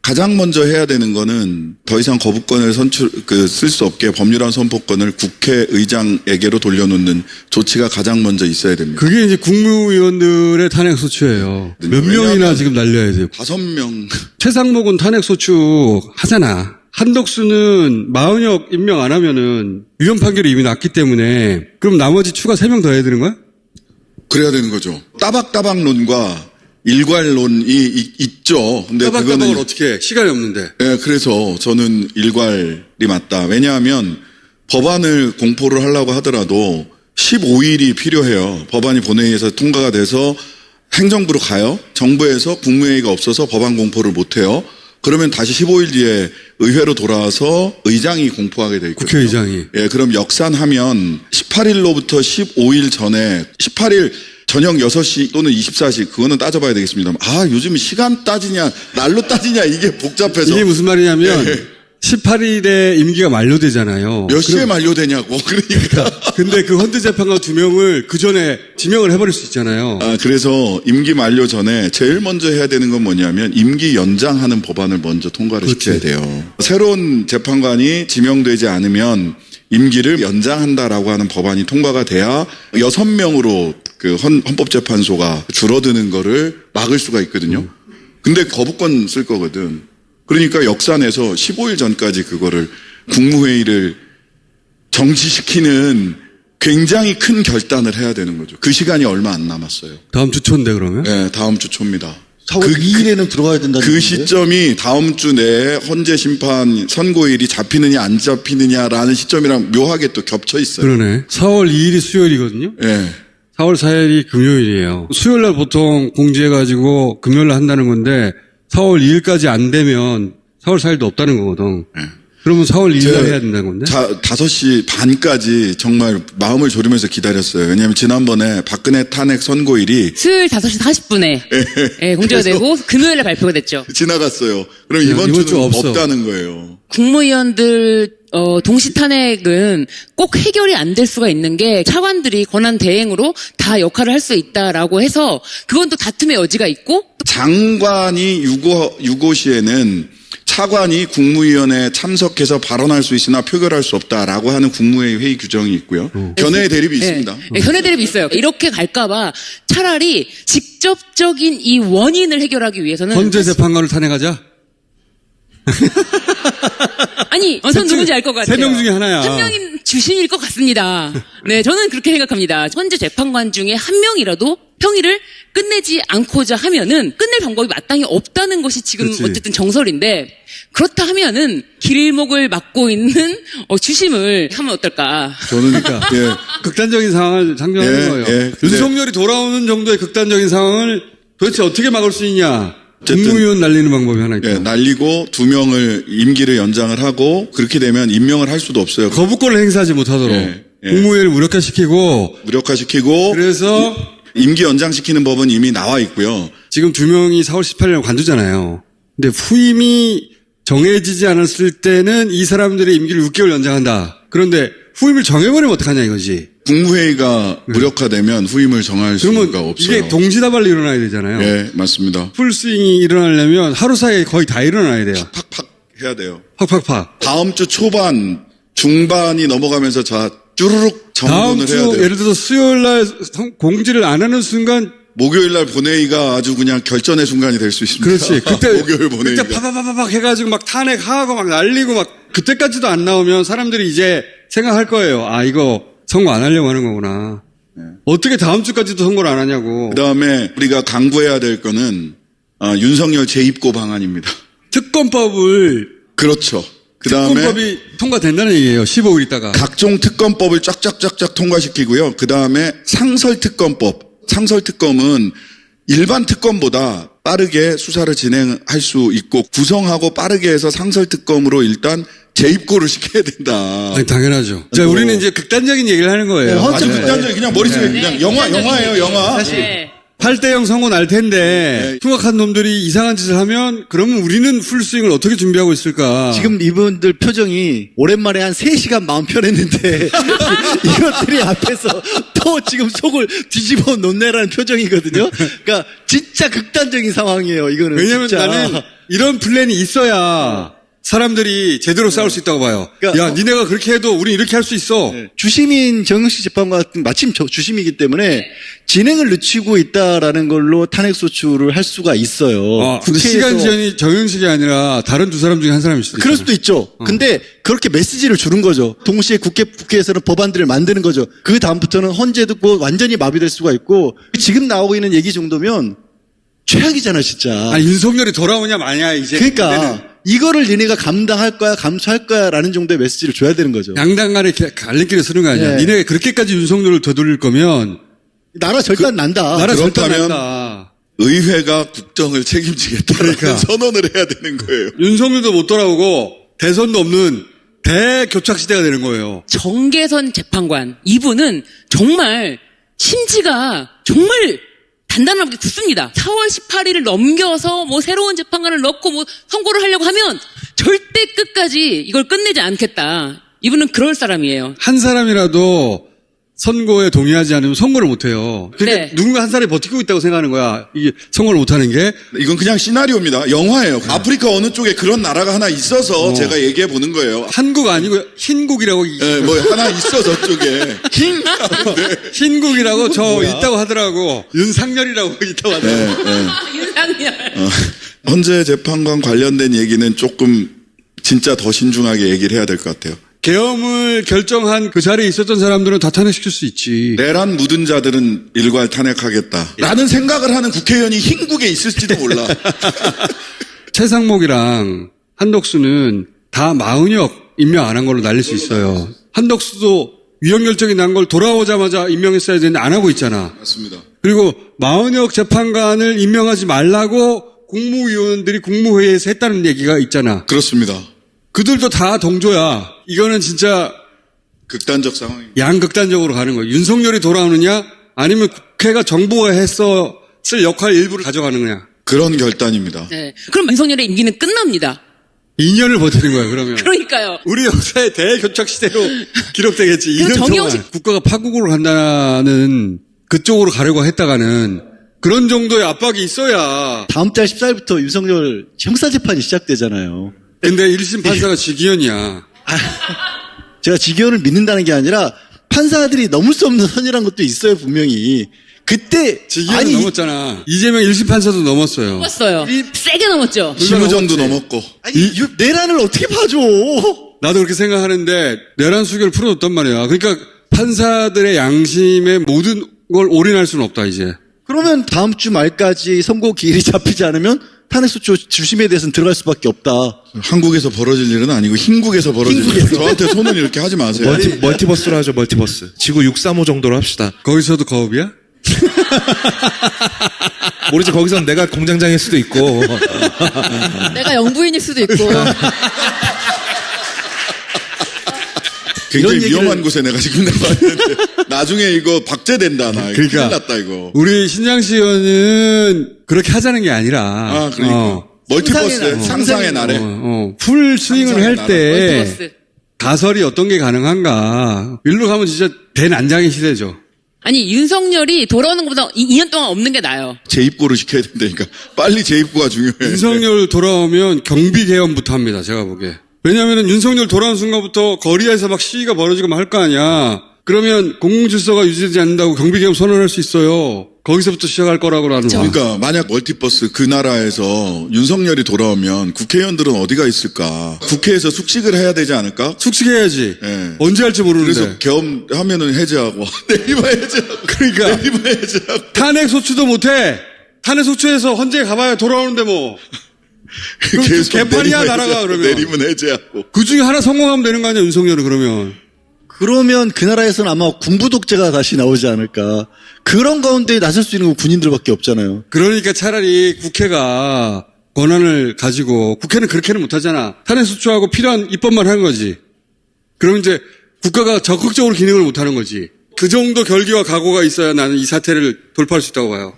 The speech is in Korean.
가장 먼저 해야 되는 거는 더 이상 거부권을 쓸 수 없게 법률안 선포권을 국회의장에게로 돌려놓는 조치가 가장 먼저 있어야 됩니다. 그게 이제 국무위원들의 탄핵소추예요. 몇 명이나 지금 날려야 돼요. 5명. 최상목은 탄핵소추 하잖아. 한덕수는 마은혁 임명 안 하면은 위헌 판결이 이미 났기 때문에 그럼 나머지 추가 3명 더 해야 되는 거야? 그래야 되는 거죠. 따박따박론과 일괄론이 있죠. 근데 따박따박을 그거는 어떻게 해? 시간이 없는데. 네, 그래서 저는 일괄이 맞다. 왜냐하면 법안을 공포를 하려고 하더라도 15일이 필요해요. 법안이 본회의에서 통과가 돼서 행정부로 가요. 정부에서 국무회의가 없어서 법안 공포를 못해요. 그러면 다시 15일 뒤에 의회로 돌아와서 의장이 공포하게 돼 있거든요. 국회의장이. 예, 그럼 역산하면 18일로부터 15일 전에 18일 저녁 6시 또는 24시 그거는 따져봐야 되겠습니다만 요즘 시간 따지냐 날로 따지냐 이게 복잡해서 이게 무슨 말이냐면 18일에 임기가 만료되잖아요. 몇 시에 만료되냐고. 그러니까 근데 그 헌재재판관 2명을 그 전에 지명을 해버릴 수 있잖아요. 그래서 임기 만료 전에 제일 먼저 해야 되는 건 뭐냐면 임기 연장하는 법안을 먼저 통과를 시켜야 돼요. 새로운 재판관이 지명되지 않으면 임기를 연장한다라고 하는 법안이 통과가 돼야 6명으로 그 헌법재판소가 줄어드는 거를 막을 수가 있거든요. 근데 거부권 쓸 거거든. 그러니까 역산해서 15일 전까지 그거를 국무회의를 정지시키는 굉장히 큰 결단을 해야 되는 거죠. 그 시간이 얼마 안 남았어요. 다음 주 초인데 그러면? 네, 다음 주 초입니다. 4월 2일에는 들어가야 된다는 그 얘기인데? 시점이 다음 주 내에 헌재심판 선고일이 잡히느냐 안 잡히느냐라는 시점이랑 묘하게 또 겹쳐 있어요. 그러네. 4월 2일이 수요일이거든요. 네. 4월 4일이 금요일이에요. 수요일날 보통 공지해가지고 금요일날 한다는 건데 4월 2일까지 안 되면 4월 4일도 없다는 거거든. 네. 그러면 4월 2일날 해야 된다는 건데? 5시 반까지 정말 마음을 졸이면서 기다렸어요. 왜냐하면 지난번에 박근혜 탄핵 선고일이 수요일 5시 40분에 공지가 되고 금요일에 발표가 됐죠. 지나갔어요. 그럼 야, 이번 이번 주 주는 없어. 없다는 거예요. 국무위원들 동시 탄핵은 꼭 해결이 안 될 수가 있는 게 차관들이 권한 대행으로 다 역할을 할 수 있다라고 해서 그건 또 다툼의 여지가 있고 장관이 유고시에는 차관이 국무위원회에 참석해서 발언할 수 있으나 표결할 수 없다라고 하는 국무회의 회의 규정이 있고요. 견해의 대립이 있습니다. 네, 견해 대립이 있어요. 이렇게 갈까봐 차라리 직접적인 이 원인을 해결하기 위해서는 헌재재판관을 탄핵하자? 아니, 전 누군지 알 것 같아요. 3명 중에 하나야. 한 명인 주신일 것 같습니다. 네, 저는 그렇게 생각합니다. 현재 재판관 중에 한 명이라도 평일을 끝내지 않고자 하면은 끝낼 방법이 마땅히 없다는 것이 지금 그렇지. 어쨌든 정설인데 그렇다 하면은 길목을 막고 있는 주심을 하면 어떨까? 저는 예. 극단적인 상황을 상정하는 예, 거예요. 예. 윤석열이 돌아오는 정도의 극단적인 상황을 도대체 어떻게 막을 수 있냐? 어쨌든, 국무위원 날리는 방법이 하나 있다. 예, 날리고 2명을 임기를 연장을 하고 그렇게 되면 임명을 할 수도 없어요. 거부권을 행사하지 못하도록 예, 예. 국무회의를 무력화시키고 무력화시키고 그래서 임기 연장시키는 법은 이미 나와 있고요. 지금 2명이 4월 18일 관두잖아요. 근데 후임이 정해지지 않았을 때는 이 사람들의 임기를 6개월 연장한다. 그런데 후임을 정해버리면 어떡하냐 이거지. 국무회의가 무력화되면 후임을 정할 수가 그러면 없어요. 이게 동시다발로 일어나야 되잖아요. 예, 맞습니다. 풀스윙이 일어나려면 하루 사이에 거의 다 일어나야 돼요. 팍팍 해야 돼요. 팍팍팍. 다음 주 초반, 중반이 넘어가면서 쭈르륵 다음 정돈을 주 해야 돼요. 예를 들어서 수요일 날 공지를 안 하는 순간 목요일 날 본회의가 아주 그냥 결전의 순간이 될 수 있습니다. 그렇지. 그때 목요일 본회의가. 그때 파파파팍 해가지고 막 탄핵하고 막 날리고 막 그때까지도 안 나오면 사람들이 이제 생각할 거예요. 아 이거 선거 안 하려고 하는 거구나. 어떻게 다음 주까지도 선거를 안 하냐고. 그다음에 우리가 강구해야 될 거는 윤석열 재입고 방안입니다. 특검법을 그렇죠. 그다음에 특검법이 통과된다는 얘기예요. 15일 있다가. 각종 특검법을 쫙쫙쫙쫙 통과시키고요. 그다음에 상설특검법. 상설특검은 일반 특검보다 빠르게 수사를 진행할 수 있고 구성하고 빠르게 해서 상설특검으로 일단 재입고를 시켜야 된다. 아니, 당연하죠. 자, 우리는 이제 극단적인 얘기를 하는 거예요. 완전 극단적인 그냥 머릿속에 그냥 영화예요, 영화. 사실 네. 8대0 선고 날 텐데 네. 흉악한 놈들이 이상한 짓을 하면 그러면 우리는 풀스윙을 어떻게 준비하고 있을까? 지금 이분들 표정이 오랜만에 한 3시간 마음 편했는데 이것들이 앞에서 또 지금 속을 뒤집어 놓네라는 표정이거든요. 그러니까 진짜 극단적인 상황이에요. 이거는 왜냐면 진짜. 나는 이런 플랜이 있어야 사람들이 제대로 싸울 수 있다고 봐요. 그러니까 야, 니네가 그렇게 해도 우리 이렇게 할 수 있어. 네. 주심인 정영식 재판관 같은 마침 주심이기 때문에 진행을 늦추고 있다라는 걸로 탄핵소추를 할 수가 있어요. 근데 시간 지연이 정영식이 아니라 다른 두 사람 중에 한 사람일 수도 있어요. 그럴 수도 있죠. 근데 그렇게 메시지를 주는 거죠. 동시에 국회에서는 법안들을 만드는 거죠. 그 다음부터는 헌재 듣고 완전히 마비될 수가 있고 지금 나오고 있는 얘기 정도면 최악이잖아, 진짜. 아니, 윤석열이 돌아오냐 마냐 이제. 그러니까 문제는 이거를 니네가 감당할 거야, 감수할 거야라는 정도의 메시지를 줘야 되는 거죠. 양당 간에 갈림길에 서는 거 아니야. 네. 니네 그렇게까지 윤석열을 되돌릴 거면 나라 절단 난다. 나라 절단 그렇다면 난다. 의회가 국정을 책임지겠다는 그러니까. 선언을 해야 되는 거예요. 윤석열도 못 돌아오고 대선도 없는 대교착 시대가 되는 거예요. 정계선 재판관 이분은 정말 심지가 정말 단단하게 굳습니다. 4월 18일을 넘겨서 뭐 새로운 재판관을 넣고 뭐 선고를 하려고 하면 절대 끝까지 이걸 끝내지 않겠다. 이분은 그럴 사람이에요. 한 사람이라도 선고에 동의하지 않으면 선고를 못 해요. 그러니까 네. 누군가 한 사람이 버티고 있다고 생각하는 거야. 이게 선고를 못 하는 게. 이건 그냥 시나리오입니다. 영화예요. 아프리카 어느 쪽에 그런 나라가 하나 있어서 제가 얘기해 보는 거예요. 한국 아니고 흰국이라고 예, 뭐 하나 있어 저쪽에. 흰 가운데. 흰국이라고 저 있다고 하더라고. 윤상열이라고 있다고 하더라고. 예, 예. 윤상열. 헌재 재판관 관련된 얘기는 조금 진짜 더 신중하게 얘기를 해야 될 것 같아요. 계엄을 결정한 그 자리에 있었던 사람들은 다 탄핵시킬 수 있지. 내란 묻은 자들은 일괄 탄핵하겠다. 라는 생각을 하는 국회의원이 흰국에 있을지도 몰라. 최상목이랑 한덕수는 다 마은혁 임명 안 한 걸로 날릴 수 있어요. 한덕수도 위헌결정이 난 걸 돌아오자마자 임명했어야 되는데 안 하고 있잖아. 맞습니다. 그리고 마은혁 재판관을 임명하지 말라고 국무위원들이 국무회의에서 했다는 얘기가 있잖아. 그렇습니다. 그들도 다 동조야. 이거는 진짜 극단적 상황입니다. 양극단적으로 가는 거예요. 윤석열이 돌아오느냐 아니면 국회가 정부가 했었을 역할 일부를 가져가는 거냐. 그런 결단입니다. 네. 그럼 윤석열의 임기는 끝납니다. 2년을 버티는 거야 그러면. 그러니까요. 우리 역사의 대교착 시대로 기록되겠지. 그럼 2년 동안 정영식- 국가가 파국으로 간다는 그쪽으로 가려고 했다가는 그런 정도의 압박이 있어야. 다음 달 14일부터 윤석열 형사재판이 시작되잖아요. 근데 1심 판사가 지기현이야. 제가 지기현을 믿는다는 게 아니라 판사들이 넘을 수 없는 선이라는 것도 있어요, 분명히. 그때 지기현은 넘었잖아. 이재명 1심 판사도 넘었어요. 넘었어요. 세게 넘었죠. 심우정도 넘었지. 넘었고. 아니, 내란을 어떻게 봐줘? 나도 그렇게 생각하는데 내란 수결을 풀어줬단 말이야. 그러니까 판사들의 양심에 모든 걸 올인할 수는 없다 이제. 그러면 다음 주 말까지 선고 기일이 잡히지 않으면 탄핵소추 주심에 대해서는 들어갈 수밖에 없다. 한국에서 벌어질 일은 아니고 흰국에서 벌어질 일. 저한테 손을 이렇게 하지 마세요. 멀티버스로 하죠, 멀티버스. 지구 635 정도로 합시다. 거기서도 거업이야? 모르지, 거기선 내가 공장장일 수도 있고. 내가 영부인일 수도 있고. 굉장히 이런 얘기를- 위험한 곳에 내가 지금 나왔는데 나중에 이거 박제된다 나. 큰일 그러니까 났다 이거. 우리 신장시 의원은 그렇게 하자는 게 아니라. 아 그러니까 멀티버스 상상의 상상의 날에 풀 스윙을 상상의 할 때 멀티버스. 가설이 어떤 게 가능한가. 일로 가면 진짜 대난장의 시대죠. 아니 윤석열이 돌아오는 것보다 2년 동안 없는 게 나아요. 재입고를 시켜야 된다니까. 빨리 재입고가 중요해. 윤석열 돌아오면 경비 개헌부터 합니다. 제가 보기에. 왜냐하면 윤석열 돌아온 순간부터 거리에서 막 시위가 벌어지고 막 할 거 아니야. 그러면 공공질서가 유지되지 않는다고 경비 개헌 선언할 수 있어요. 거기서부터 시작할 거라고 나는 봐. 그러니까 만약 멀티버스 그 나라에서 윤석열이 돌아오면 국회의원들은 어디가 있을까? 국회에서 숙식을 해야 되지 않을까? 숙식해야지. 예. 언제 할지 모르는데. 그래서 겸하면은 해제하고 내리면 해제하고 그러니까 내리면 해제하고 탄핵 소추도 못해. 탄핵 소추해서 헌재에 가봐야 돌아오는데 뭐. 그럼 계속 개판이야, 내리면 나라가, 해제하고, 그러면. 내리면 해제하고. 그 중에 하나 성공하면 되는 거 아니야, 윤석열은 그러면. 그러면 그 나라에서는 아마 군부 독재가 다시 나오지 않을까. 그런 가운데 나설 수 있는 건 군인들밖에 없잖아요. 그러니까 차라리 국회가 권한을 가지고, 국회는 그렇게는 못하잖아. 탄핵 소추하고 필요한 입법만 하는 거지. 그럼 이제 국가가 적극적으로 기능을 못하는 거지. 그 정도 결기와 각오가 있어야 나는 이 사태를 돌파할 수 있다고 봐요.